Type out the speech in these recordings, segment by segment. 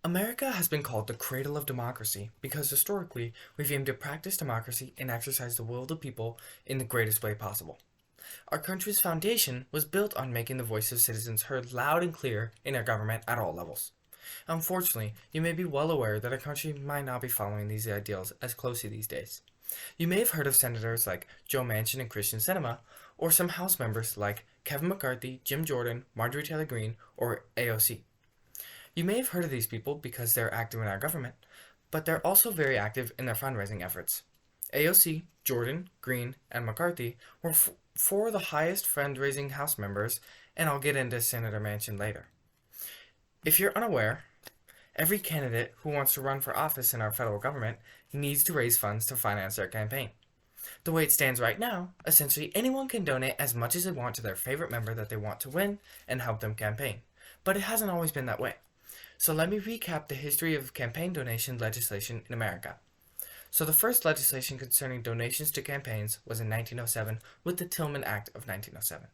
America has been called the cradle of democracy because historically we've aimed to practice democracy and exercise the will of the people in the greatest way possible. Our country's foundation was built on making the voice of citizens heard loud and clear in our government at all levels. Unfortunately, you may be well aware that our country might not be following these ideals as closely these days. You may have heard of senators like Joe Manchin and Christian Sinema, or some House members like Kevin McCarthy, Jim Jordan, Marjorie Taylor Greene, or AOC. You may have heard of these people because they're active in our government, but they're also very active in their fundraising efforts. AOC, Jordan, Greene, and McCarthy were four of the highest fundraising House members, and I'll get into Senator Manchin later. If you're unaware, every candidate who wants to run for office in our federal government needs to raise funds to finance their campaign. The way it stands right now, essentially anyone can donate as much as they want to their favorite member that they want to win and help them campaign. But it hasn't always been that way. So let me recap the history of campaign donation legislation in America. So the first legislation concerning donations to campaigns was in 1907 with the Tillman Act of 1907.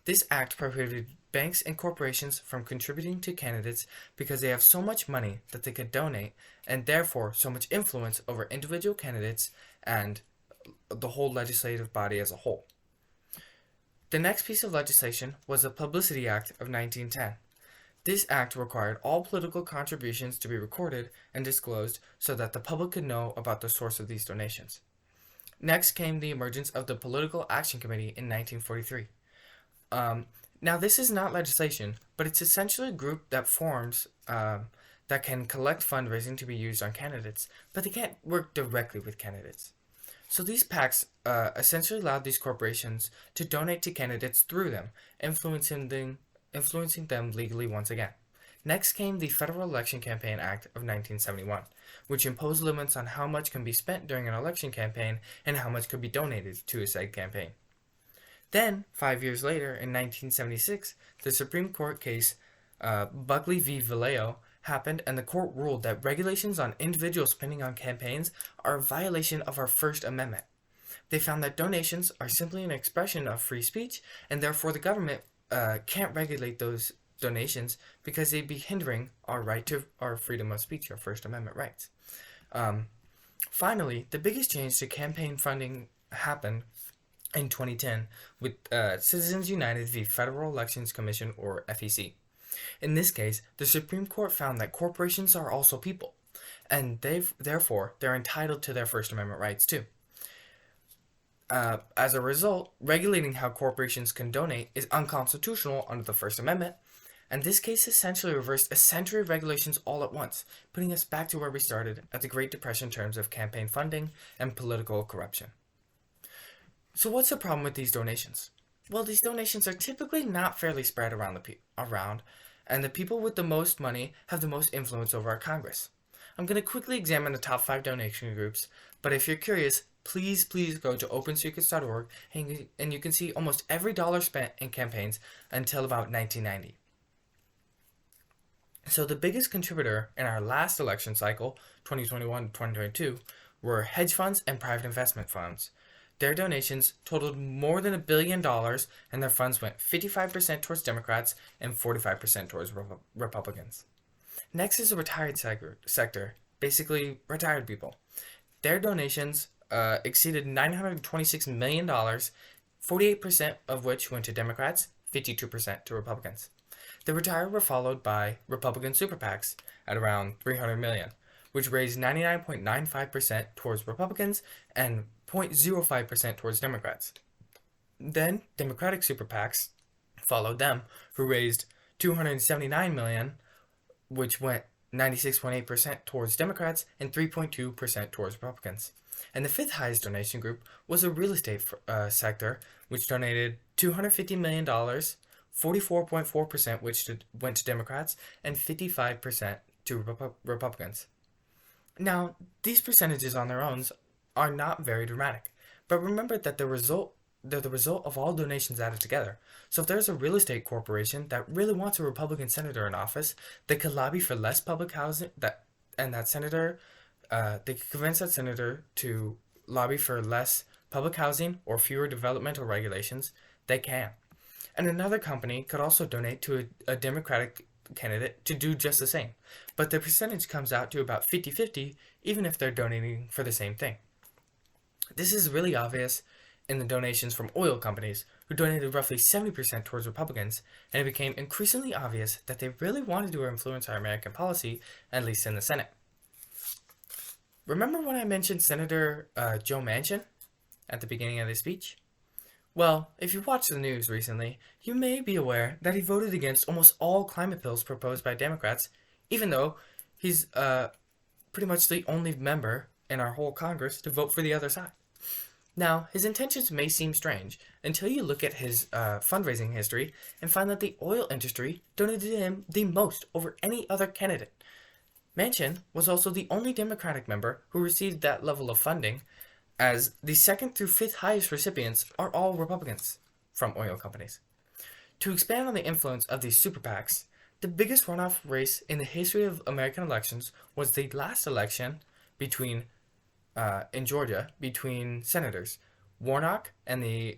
This act prohibited banks and corporations from contributing to candidates because they have so much money that they could donate and therefore so much influence over individual candidates and the whole legislative body as a whole. The next piece of legislation was the Publicity Act of 1910. This act required all political contributions to be recorded and disclosed so that the public could know about the source of these donations. Next came the emergence of the Political Action Committee in 1943. Now, this is not legislation, but it's essentially a group that forms that can collect fundraising to be used on candidates, but they can't work directly with candidates. So these PACs essentially allowed these corporations to donate to candidates through them, influencing them legally once again. Next came the Federal Election Campaign Act of 1971, which imposed limits on how much can be spent during an election campaign and how much could be donated to a said campaign. Then, 5 years later, in 1976, the Supreme Court case Buckley v. Vallejo happened, and the court ruled that regulations on individual spending on campaigns are a violation of our First Amendment. They found that donations are simply an expression of free speech, and therefore the government can't regulate those donations because they'd be hindering our right to our freedom of speech, our First Amendment rights. Finally, the biggest change to campaign funding happened in 2010 with Citizens United v. Federal Elections Commission, or FEC. In this case, the Supreme Court found that corporations are also people, and therefore they're entitled to their First Amendment rights too. As a result, regulating how corporations can donate is unconstitutional under the First Amendment, and this case essentially reversed a century of regulations all at once, putting us back to where we started at the Great Depression in terms of campaign funding and political corruption. So what's the problem with these donations? Well, these donations are typically not fairly spread around, and the people with the most money have the most influence over our Congress. I'm going to quickly examine the top 5 donation groups, but if you're curious, please go to opensecrets.org and you can see almost every dollar spent in campaigns until about 1990. So the biggest contributor in our last election cycle, 2021-2022, were hedge funds and private investment funds. Their donations totaled more than $1 billion, and their funds went 55% towards Democrats and 45% towards Republicans. Next is the retired sector, basically retired people. Their donations exceeded $926 million, 48% of which went to Democrats, 52% to Republicans. The retired were followed by Republican super PACs at around $300 million, which raised 99.95% towards Republicans and 0.05% towards Democrats. Then Democratic super PACs followed them, who raised $279 million, which went 96.8% towards Democrats and 3.2% towards Republicans. And the fifth highest donation group was the real estate sector, which donated $250 million, 44.4% which went to Democrats, and 55% to Republicans. Now, these percentages on their own are not very dramatic, but remember that they're the result of all donations added together. So if there's a real estate corporation that really wants a Republican senator in office, they could lobby for less public housing, they could convince that senator to lobby for less public housing or fewer developmental regulations. They can. And another company could also donate to a Democratic candidate to do just the same, but the percentage comes out to about 50-50 even if they're donating for the same thing. This is really obvious in the donations from oil companies, who donated roughly 70% towards Republicans, and it became increasingly obvious that they really wanted to influence our American policy, at least in the Senate. Remember when I mentioned Senator Joe Manchin at the beginning of this speech? Well, if you watched the news recently, you may be aware that he voted against almost all climate bills proposed by Democrats, even though he's pretty much the only member in our whole Congress to vote for the other side. Now, his intentions may seem strange until you look at his fundraising history and find that the oil industry donated to him the most over any other candidate. Manchin was also the only Democratic member who received that level of funding, as the second through fifth highest recipients are all Republicans from oil companies. To expand on the influence of these super PACs, the biggest runoff race in the history of American elections was the last election in Georgia between senators Warnock and the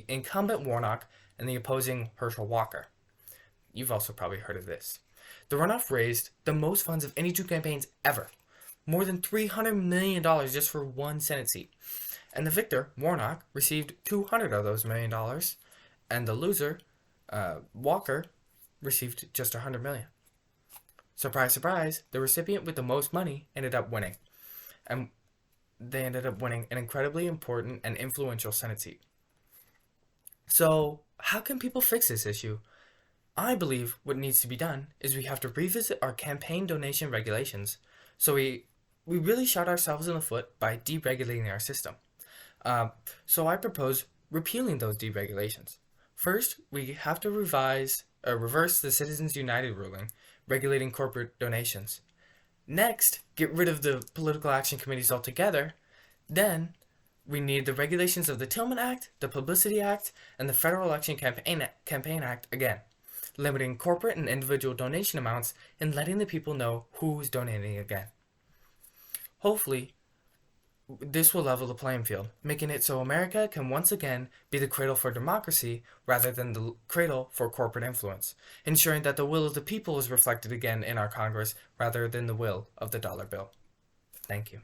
incumbent Warnock and the opposing Herschel Walker. You've also probably heard of this. The runoff raised the most funds of any two campaigns ever, more than $300 million just for one Senate seat. And the victor, Warnock, received $200 of those $1 million, and the loser, Walker, received just $100 million. Surprise, surprise, the recipient with the most money ended up winning. And they ended up winning an incredibly important and influential Senate seat. So, how can people fix this issue? I believe what needs to be done is we have to revisit our campaign donation regulations so we really shot ourselves in the foot by deregulating our system. So I propose repealing those deregulations. First, we have to reverse the Citizens United ruling regulating corporate donations. Next, get rid of the political action committees altogether. Then, we need the regulations of the Tillman Act, the Publicity Act, and the Federal Election Campaign Act again, limiting corporate and individual donation amounts and letting the people know who's donating again. Hopefully, this will level the playing field, making it so America can once again be the cradle for democracy rather than the cradle for corporate influence, ensuring that the will of the people is reflected again in our Congress rather than the will of the dollar bill. Thank you.